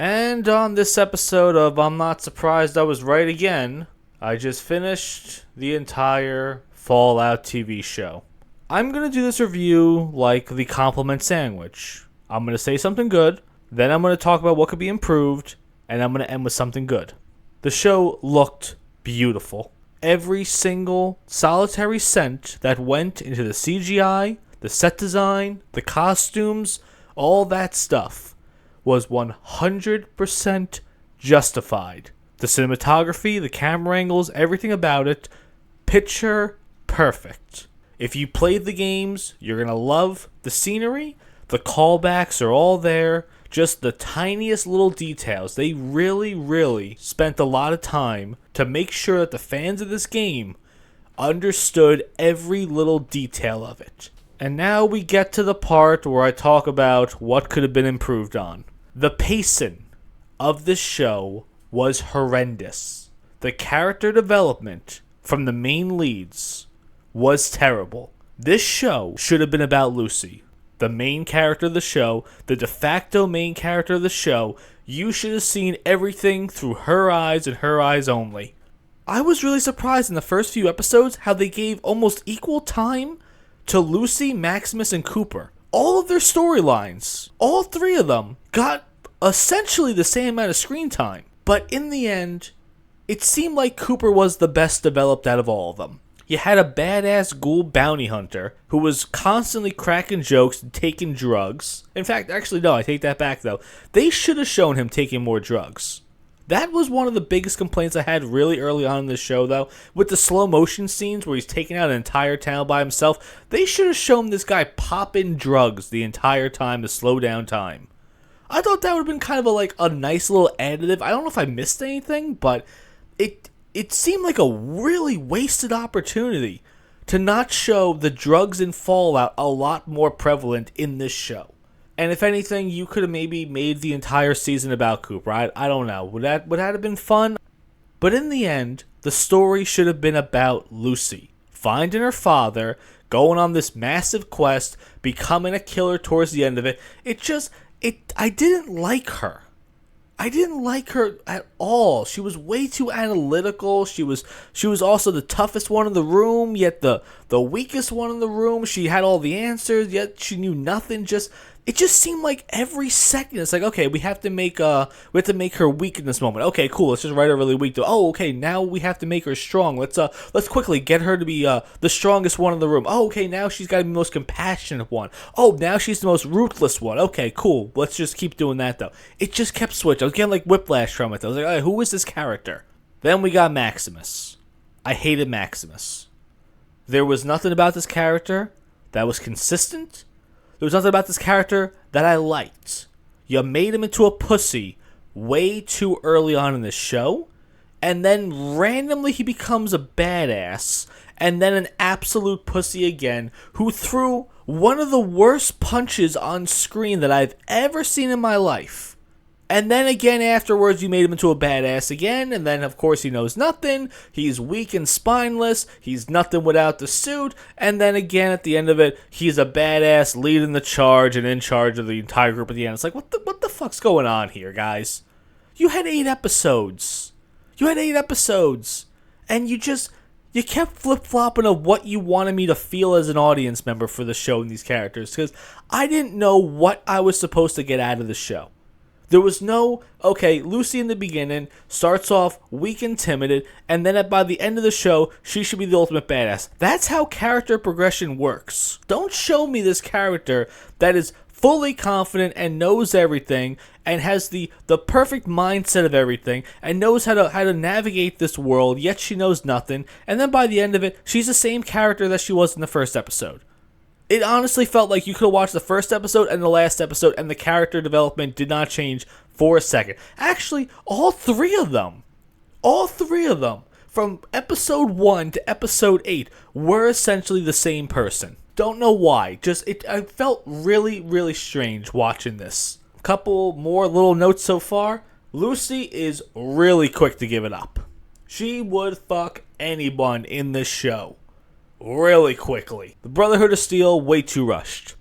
And on this episode of I'm Not Surprised I Was Right Again, I just finished the entire Fallout TV show. I'm going to do this review like the compliment sandwich. I'm going to say something good, then I'm going to talk about what could be improved, and I'm going to end with something good. The show looked beautiful. Every single solitary cent that went into the CGI, the set design, the costumes, all that stuff was 100% justified. The cinematography, the camera angles, everything about it, picture perfect. If you played the games, you're going to love the scenery. The callbacks are all there. Just the tiniest little details. They really spent a lot of time to make sure that the fans of this game understood every little detail of it. And now we get to the part where I talk about what could have been improved on. The pacing of this show was horrendous. The character development from the main leads was terrible. This show should have been about Lucy, the main character of the show, the de facto main character of the show. You should have seen everything through her eyes and her eyes only. I was really surprised in the first few episodes how they gave almost equal time to Lucy, Maximus, and Cooper. All of their storylines, all three of them, got essentially the same amount of screen time. But in the end, it seemed like Cooper was the best developed out of all of them. You had a badass ghoul bounty hunter who was constantly cracking jokes and taking drugs. In fact, actually no, I take that back though. They should have shown him taking more drugs. That was one of the biggest complaints I had really early on in the show, though. With the slow motion scenes where he's taking out an entire town by himself, they should have shown this guy popping drugs the entire time to slow down time. I thought that would have been kind of a nice little additive. I don't know if I missed anything, but it seemed like a really wasted opportunity to not show the drugs in Fallout a lot more prevalent in this show. And if anything, you could have maybe made the entire season about Cooper. I don't know. Would that have been fun? But in the end, the story should have been about Lucy finding her father, going on this massive quest, becoming a killer towards the end of it. I didn't like her. I didn't like her at all. She was way too analytical. She was also the toughest one in the room, yet the weakest one in the room. She had all the answers, yet she knew nothing. It just seemed like every second it's like, okay, we have to make her weak in this moment. Okay, cool. Let's just write her really weak. Oh, okay, now we have to make her strong. Let's quickly get her to be the strongest one in the room. Oh, okay, now she's got to be the most compassionate one. Oh, now she's the most ruthless one. Okay, cool. Let's just keep doing that though. It just kept switching. I was getting like whiplash from it. I was like, who is this character? Then we got Maximus. I hated Maximus. There was nothing about this character that was consistent. There was nothing about this character that I liked. You made him into a pussy way too early on in the show, and then randomly he becomes a badass, and then an absolute pussy again, who threw one of the worst punches on screen that I've ever seen in my life. And then again afterwards, you made him into a badass again, and then of course he knows nothing, he's weak and spineless, he's nothing without the suit, and then again at the end of it, he's a badass leading the charge and in charge of the entire group at the end. It's like, what the fuck's going on here, guys? You had 8 episodes. And you kept flip-flopping of what you wanted me to feel as an audience member for the show and these characters, because I didn't know what I was supposed to get out of the show. There was no, okay, Lucy in the beginning starts off weak and timid, and then by the end of the show, she should be the ultimate badass. That's how character progression works. Don't show me this character that is fully confident and knows everything and has the perfect mindset of everything and knows how to navigate this world, yet she knows nothing, and then by the end of it, she's the same character that she was in the first episode. It honestly felt like you could have watched the first episode and the last episode and the character development did not change for a second. Actually, all three of them, from episode 1 to episode 8, were essentially the same person. Don't know why. I felt really strange watching this. Couple more little notes so far. Lucy is really quick to give it up. She would fuck anyone in this show really quickly. The Brotherhood of Steel, way too rushed.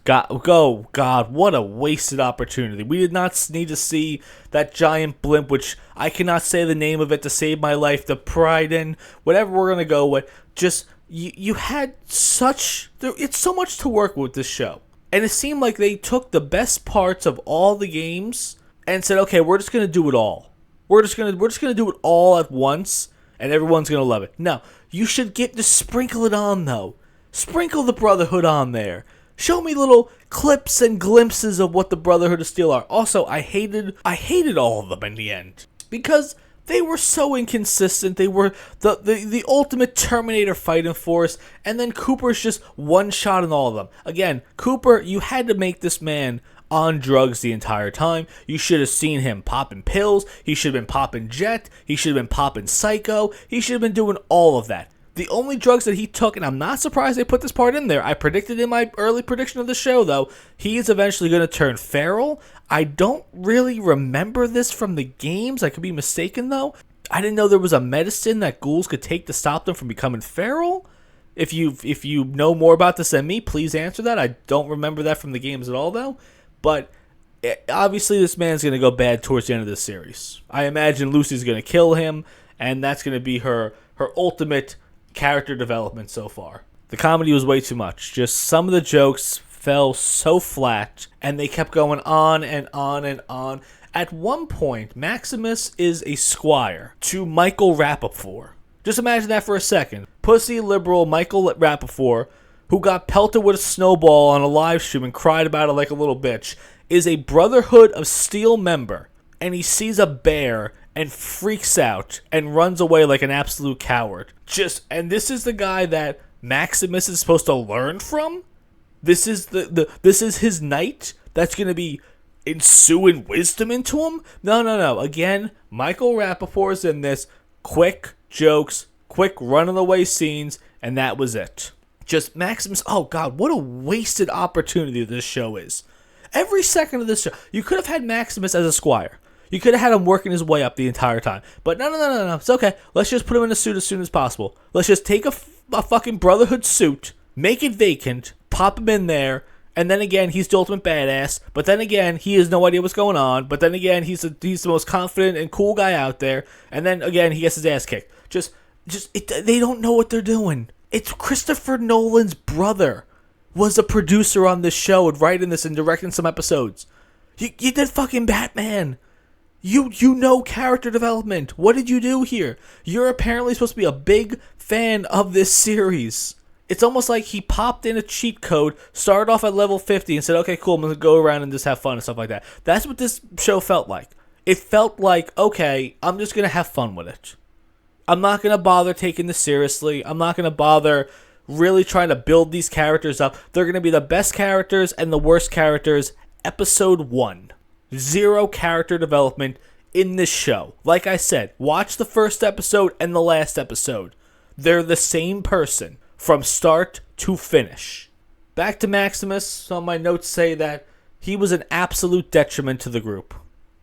God, what a wasted opportunity. We did not need to see that giant blimp, which I cannot say the name of it to save my life, the Priden, whatever we're going to go with. Just, you had it's so much to work with this show. And it seemed like they took the best parts of all the games and said, okay, we're just going to do it all. We're just going to do it all at once, and everyone's going to love it. No, you should just sprinkle it on, though. Sprinkle the Brotherhood on there. Show me little clips and glimpses of what the Brotherhood of Steel are. Also, I hated all of them in the end because they were so inconsistent. They were the ultimate Terminator fighting force, and then Cooper's just one shot in all of them. Again, Cooper, you had to make this man on drugs the entire time. You should have seen him popping pills. He should have been popping Jet. He should have been popping Psycho. He should have been doing all of that. The only drugs that he took, and I'm not surprised they put this part in there, I predicted in my early prediction of the show, though, he is eventually going to turn feral. I don't really remember this from the games. I could be mistaken, though. I didn't know there was a medicine that ghouls could take to stop them from becoming feral. If you know more about this than me, please answer that. I don't remember that from the games at all, though. But obviously this man's going to go bad towards the end of this series. I imagine Lucy's going to kill him, and that's going to be her ultimate character development so far. The comedy was way too much. Just some of the jokes fell so flat, and they kept going on and on and on. At one point, Maximus is a squire to Michael Rapaport. Just imagine that for a second. Pussy liberal Michael Rapaport, who got pelted with a snowball on a live stream and cried about it like a little bitch, is a Brotherhood of Steel member, and he sees a bear and freaks out and runs away like an absolute coward. And this is the guy that Maximus is supposed to learn from? This is this is his knight that's going to be ensuing wisdom into him? No. Again, Michael Rapaport is in this. Quick jokes, quick run-of-the-way scenes, and that was it. Just Maximus, oh God, what a wasted opportunity this show is. Every second of this show, you could have had Maximus as a squire. You could have had him working his way up the entire time. But no. It's okay. Let's just put him in a suit as soon as possible. Let's just take a fucking Brotherhood suit, make it vacant, pop him in there, and then again, he's the ultimate badass. But then again, he has no idea what's going on. But then again, he's the most confident and cool guy out there. And then again, he gets his ass kicked. They don't know what they're doing. It's Christopher Nolan's brother was a producer on this show and writing this and directing some episodes. You did fucking Batman. You know character development. What did you do here? You're apparently supposed to be a big fan of this series. It's almost like he popped in a cheat code, started off at level 50 and said, okay, cool, I'm going to go around and just have fun and stuff like that. That's what this show felt like. It felt like, okay, I'm just going to have fun with it. I'm not going to bother taking this seriously. I'm not going to bother really trying to build these characters up. They're going to be the best characters and the worst characters. Episode 1. 0 character development in this show. Like I said, watch the first episode and the last episode. They're the same person from start to finish. Back to Maximus. Some of my notes say that he was an absolute detriment to the group.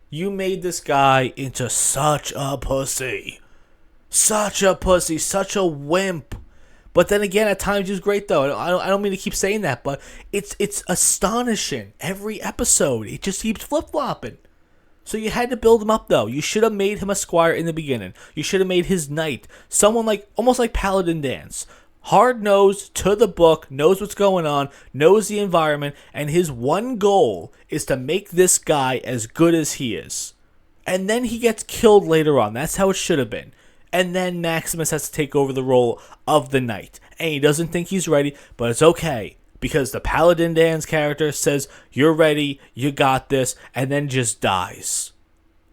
You made this guy into such a pussy. Such a wimp. But then again, at times he was great, though. I don't mean to keep saying that, but it's astonishing. Every episode, it just keeps flip-flopping. So you had to build him up, though. You should have made him a squire in the beginning. You should have made his knight someone almost like Paladin Danse. Hard-nosed, to the book, knows what's going on, knows the environment, and his one goal is to make this guy as good as he is. And then he gets killed later on. That's how it should have been. And then Maximus has to take over the role of the knight. And he doesn't think he's ready, but it's okay. Because the Paladin Danse character says, you're ready, you got this, and then just dies.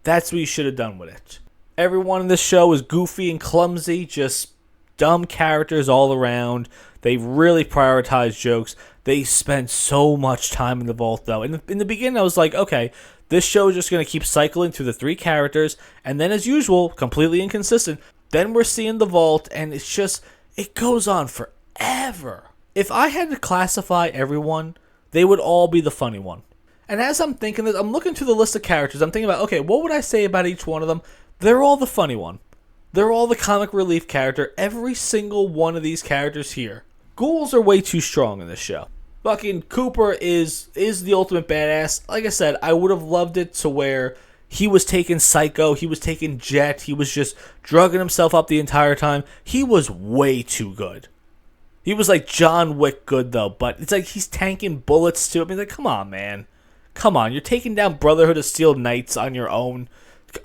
That's what you should have done with it. Everyone in this show is goofy and clumsy, just dumb characters all around. They really prioritize jokes. They spend so much time in the vault, though. In the beginning, I was like, okay, this show is just going to keep cycling through the 3 characters, and then as usual, completely inconsistent. Then we're seeing the vault, and it goes on forever. If I had to classify everyone, they would all be the funny one. And as I'm thinking this, I'm looking through the list of characters, I'm thinking about, okay, what would I say about each one of them? They're all the funny one. They're all the comic relief character. Every single one of these characters here. Ghouls are way too strong in this show. Fucking Cooper is the ultimate badass. Like I said, I would have loved it to where he was taking Psycho, he was taking Jet, he was just drugging himself up the entire time. He was way too good. He was like John Wick good, though, but it's like he's tanking bullets too. I mean, like, come on, man. Come on, you're taking down Brotherhood of Steel Knights on your own.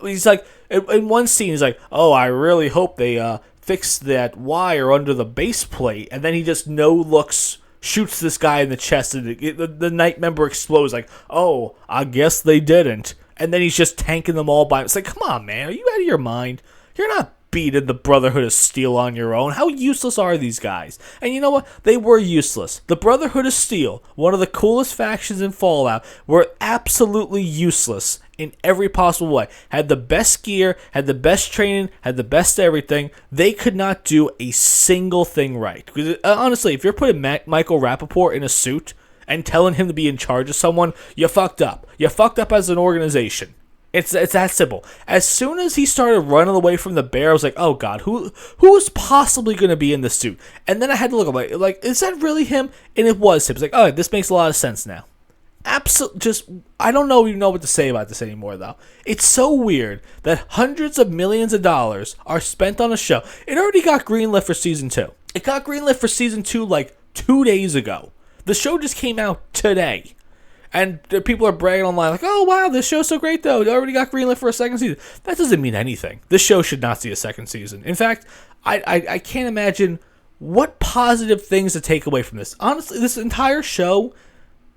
He's like, in one scene, he's like, oh, I really hope they fix that wire under the base plate. And then he just no-looks, shoots this guy in the chest, and the Knight member explodes like, oh, I guess they didn't. And then he's just tanking them all by him. It's like, come on, man, are you out of your mind? You're not beating the Brotherhood of Steel on your own. How useless are these guys? And you know what? They were useless. The Brotherhood of Steel, one of the coolest factions in Fallout, were absolutely useless in every possible way. Had the best gear, had the best training, had the best everything. They could not do a single thing right. Because honestly, if you're putting Michael Rappaport in a suit and telling him to be in charge of someone, you fucked up. You fucked up as an organization. It's that simple. As soon as he started running away from the bear, I was like, oh god, who's possibly going to be in the suit? And then I had to look at like, is that really him? And it was him. It's like, oh, this makes a lot of sense now. I don't even know what to say about this anymore, though. It's so weird that hundreds of millions of dollars are spent on a show. It already got greenlit for season 2. It got greenlit for season 2 like 2 days ago. The show just came out today. And people are bragging online like, oh, wow, this show's so great, though. It already got greenlit for a second season. That doesn't mean anything. This show should not see a second season. In fact, I can't imagine what positive things to take away from this. Honestly, this entire show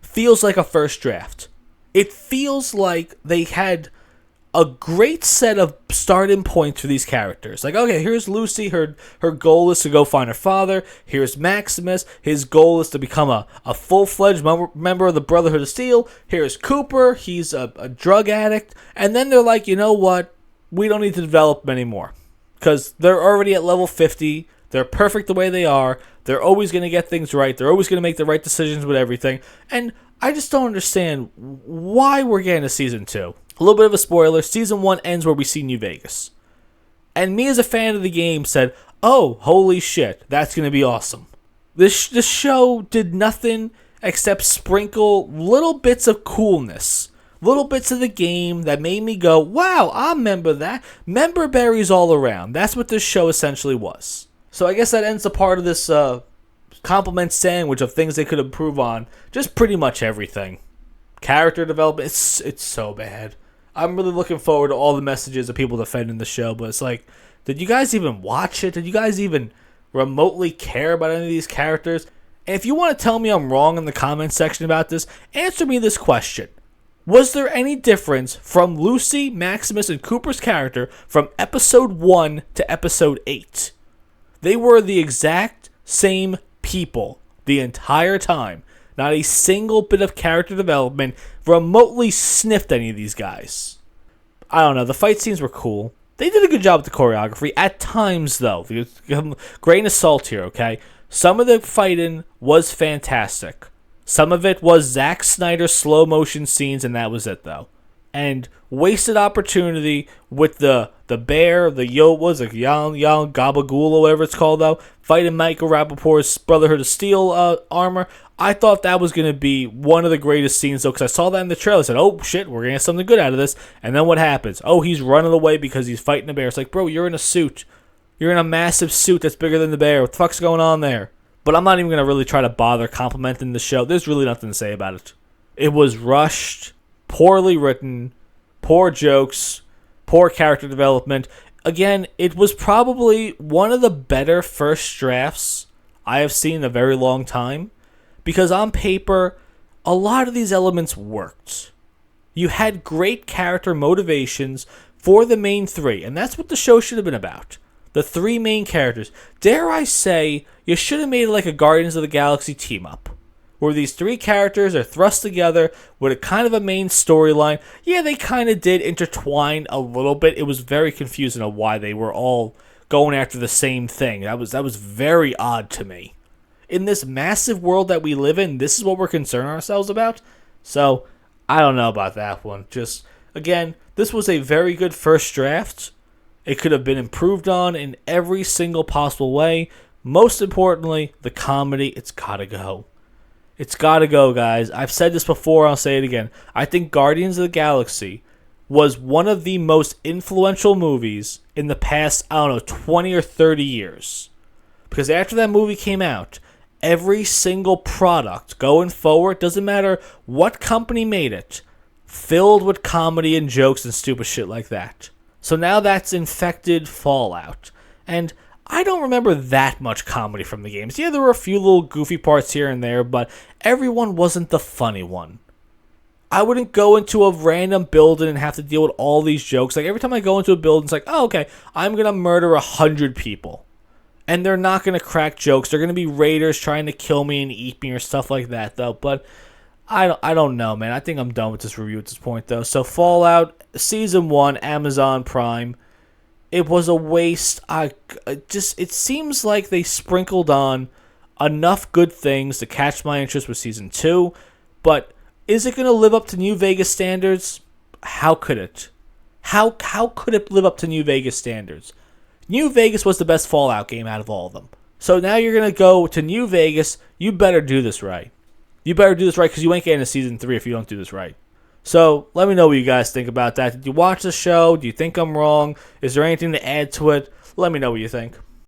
feels like a first draft. It feels like they had a great set of starting points for these characters. Like, okay, here's Lucy. Her goal is to go find her father. Here's Maximus. His goal is to become a full-fledged member of the Brotherhood of Steel. Here's Cooper. He's a drug addict. And then they're like, you know what? We don't need to develop them anymore. Because they're already at level 50. They're perfect the way they are. They're always going to get things right. They're always going to make the right decisions with everything. And I just don't understand why we're getting a season 2. A little bit of a spoiler, season 1 ends where we see New Vegas. And me as a fan of the game said, oh, holy shit, that's going to be awesome. This show did nothing except sprinkle little bits of coolness. Little bits of the game that made me go, wow, I remember that. Member berries all around. That's what this show essentially was. So I guess that ends the part of this compliment sandwich of things they could improve on. Just pretty much everything. Character development, it's so bad. I'm really looking forward to all the messages of people defending the show, but it's like, did you guys even watch it? Did you guys even remotely care about any of these characters? And if you want to tell me I'm wrong in the comments section about this, answer me this question. Was there any difference from Lucy, Maximus, and Cooper's character from episode 1 to episode 8? They were the exact same people the entire time. Not a single bit of character development remotely sniffed any of these guys. I don't know. The fight scenes were cool. They did a good job with the choreography. At times, though, grain of salt here, okay? Some of the fighting was fantastic. Some of it was Zack Snyder slow motion scenes, and that was it, though. And wasted opportunity with the bear, the Young Gabagool, or whatever it's called, though, fighting Michael Rappaport's Brotherhood of Steel armor. I thought that was going to be one of the greatest scenes, though, because I saw that in the trailer. I said, oh, shit, we're going to get something good out of this. And then what happens? Oh, he's running away because he's fighting a bear. It's like, bro, you're in a suit. You're in a massive suit that's bigger than the bear. What the fuck's going on there? But I'm not even going to really try to bother complimenting the show. There's really nothing to say about it. It was rushed, poorly written, poor jokes, poor character development. Again, it was probably one of the better first drafts I have seen in a very long time. Because on paper, a lot of these elements worked. You had great character motivations for the main three, and that's what the show should have been about. The 3 main characters. Dare I say, you should have made it like a Guardians of the Galaxy team-up, where these 3 characters are thrust together with a kind of a main storyline. Yeah, they kind of did intertwine a little bit. It was very confusing of why they were all going after the same thing. That was very odd to me. In this massive world that we live in, this is what we're concerned ourselves about. So, I don't know about that one. Just, again, this was a very good first draft. It could have been improved on in every single possible way. Most importantly, the comedy, it's gotta go. It's gotta go, guys. I've said this before, I'll say it again. I think Guardians of the Galaxy was one of the most influential movies in the past, I don't know, 20 or 30 years. Because after that movie came out, every single product going forward, doesn't matter what company made it, filled with comedy and jokes and stupid shit like that. So now that's infected Fallout. And I don't remember that much comedy from the games. Yeah, there were a few little goofy parts here and there, but everyone wasn't the funny one. I wouldn't go into a random building and have to deal with all these jokes. Like, every time I go into a building, it's like, oh, okay, I'm going to murder 100 people. And they're not going to crack jokes. They're going to be raiders trying to kill me and eat me or stuff like that, though. But I don't know, man. I think I'm done with this review at this point, though. So, Fallout, Season 1, Amazon Prime. It was a waste. It seems like they sprinkled on enough good things to catch my interest with Season 2, but is it going to live up to New Vegas standards? How could it? How could it live up to New Vegas standards? New Vegas was the best Fallout game out of all of them. So now you're going to go to New Vegas. You better do this right. You better do this right, because you ain't getting a Season 3 if you don't do this right. So, let me know what you guys think about that. Did you watch the show? Do you think I'm wrong? Is there anything to add to it? Let me know what you think.